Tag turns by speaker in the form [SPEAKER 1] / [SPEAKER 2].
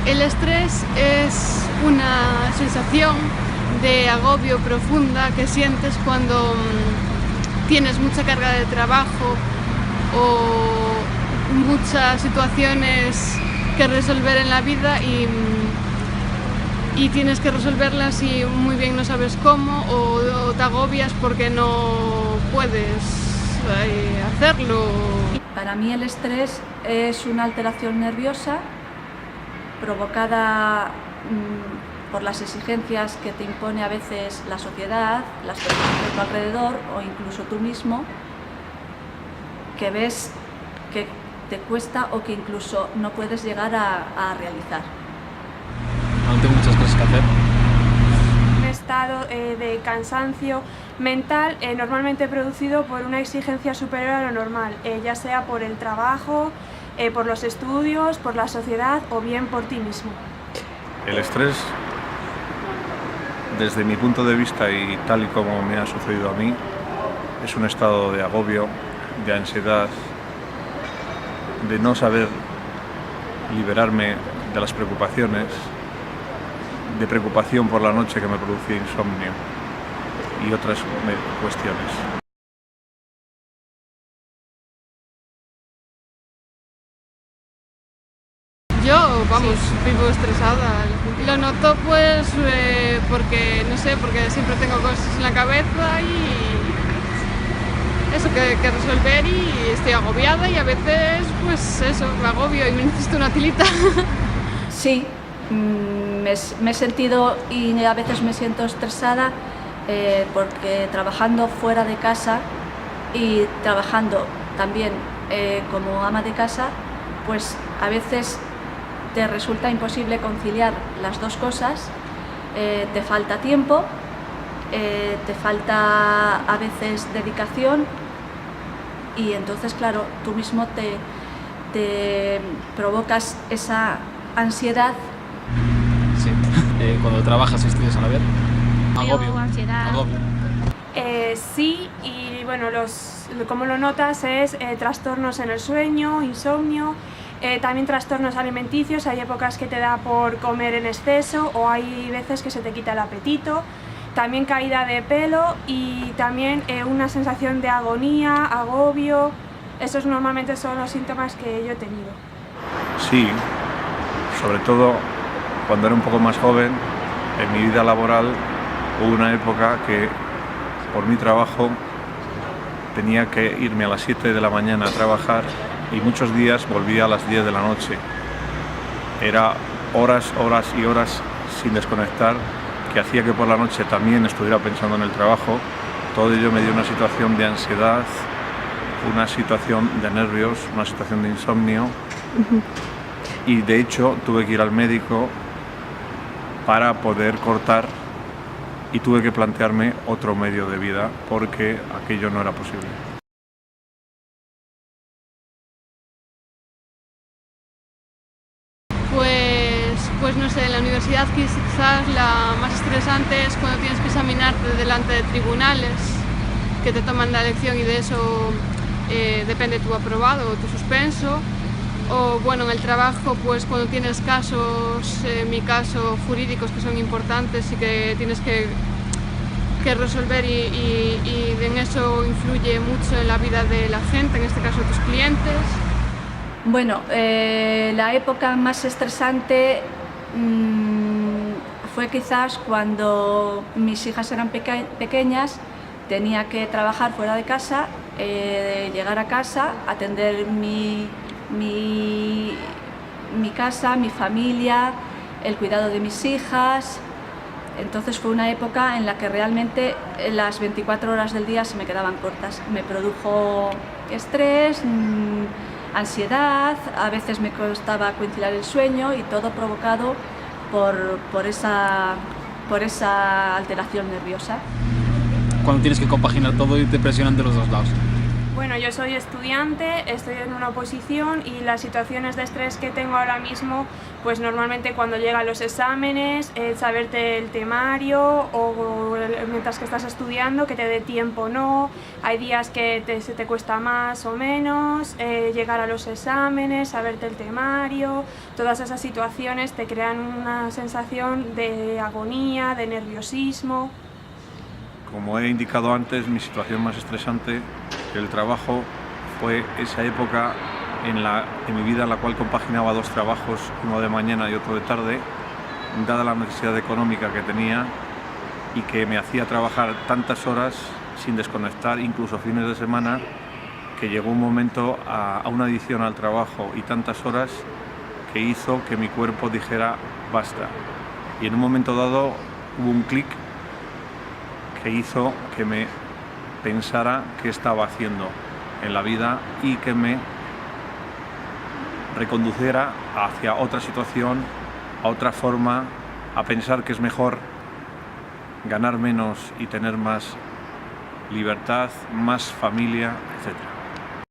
[SPEAKER 1] El estrés es una sensación de agobio profunda que sientes cuando tienes mucha carga de trabajo o muchas situaciones que resolver en la vida y tienes que resolverlas y muy bien no sabes cómo o te agobias porque no puedes hacerlo.
[SPEAKER 2] Para mí el estrés es una alteración nerviosa provocada por las exigencias que te impone a veces la sociedad, las personas de tu alrededor o incluso tú mismo, que ves que te cuesta o que incluso no puedes llegar a realizar.
[SPEAKER 3] Aún tengo muchas cosas que hacer.
[SPEAKER 4] Un estado de cansancio mental normalmente producido por una exigencia superior a lo normal, ya sea por el trabajo, por los estudios, por la sociedad o bien por ti mismo.
[SPEAKER 5] El estrés, desde mi punto de vista y tal y como me ha sucedido a mí, es un estado de agobio, de ansiedad, de no saber liberarme de las preocupaciones, de preocupación por la noche que me producía insomnio y otras cuestiones.
[SPEAKER 1] Yo, vivo estresada. Lo noto pues porque, no sé, porque siempre tengo cosas en la cabeza y eso que resolver y estoy agobiada y a veces pues eso, me agobio y me necesito una tilita.
[SPEAKER 2] Sí, me he sentido y a veces me siento estresada porque trabajando fuera de casa y trabajando también como ama de casa, pues a veces te resulta imposible conciliar las dos cosas, te falta tiempo, te falta a veces dedicación y entonces, claro, tú mismo te provocas esa ansiedad.
[SPEAKER 3] Sí, cuando trabajas y estudias a la vez,
[SPEAKER 6] agobio, ansiedad.
[SPEAKER 3] Agobio.
[SPEAKER 4] Sí, y bueno, como lo notas es trastornos en el sueño, insomnio, también trastornos alimenticios, hay épocas que te da por comer en exceso o hay veces que se te quita el apetito, también caída de pelo y también una sensación de agonía, agobio. Esos normalmente son los síntomas que yo he tenido.
[SPEAKER 5] Sí, sobre todo cuando era un poco más joven, en mi vida laboral hubo una época que por mi trabajo tenía que irme a las 7 de la mañana a trabajar y muchos días volvía a las 10 de la noche. Era horas y horas sin desconectar, que hacía que por la noche también estuviera pensando en el trabajo. Todo ello me dio una situación de ansiedad, una situación de nervios, una situación de insomnio. Y de hecho tuve que ir al médico para poder cortar y tuve que plantearme otro medio de vida porque aquello no era posible.
[SPEAKER 1] Pues no sé, en la universidad quizás la más estresante es cuando tienes que examinarte delante de tribunales que te toman la lección y de eso depende tu aprobado o tu suspenso. O bueno, en el trabajo pues cuando tienes casos, en mi caso jurídicos que son importantes y que tienes que resolver y en eso influye mucho en la vida de la gente, en este caso tus clientes.
[SPEAKER 2] Bueno, la época más estresante fue quizás cuando mis hijas eran pequeñas, tenía que trabajar fuera de casa, llegar a casa, atender mi casa, mi familia, el cuidado de mis hijas. Entonces fue una época en la que realmente las 24 horas del día se me quedaban cortas. Me produjo estrés, ansiedad, a veces me costaba conciliar el sueño y todo provocado por esa alteración nerviosa.
[SPEAKER 3] Cuando tienes que compaginar todo y te presionan de los dos lados.
[SPEAKER 4] Bueno, yo soy estudiante, estoy en una oposición y las situaciones de estrés que tengo ahora mismo, pues normalmente cuando llegan los exámenes, saberte el temario o mientras que estás estudiando, que te dé tiempo o no, hay días que se te cuesta más o menos, llegar a los exámenes, saberte el temario, todas esas situaciones te crean una sensación de agonía, de nerviosismo.
[SPEAKER 5] Como he indicado antes, mi situación más estresante, el trabajo, fue esa época en mi vida en la cual compaginaba 2 trabajos, uno de mañana y otro de tarde, dada la necesidad económica que tenía y que me hacía trabajar tantas horas sin desconectar, incluso fines de semana, que llegó un momento a una adicción al trabajo y tantas horas que hizo que mi cuerpo dijera basta. Y en un momento dado hubo un clic que hizo que me pensara qué estaba haciendo en la vida y que me reconduciera hacia otra situación, a otra forma, a pensar que es mejor ganar menos y tener más libertad, más familia, etc.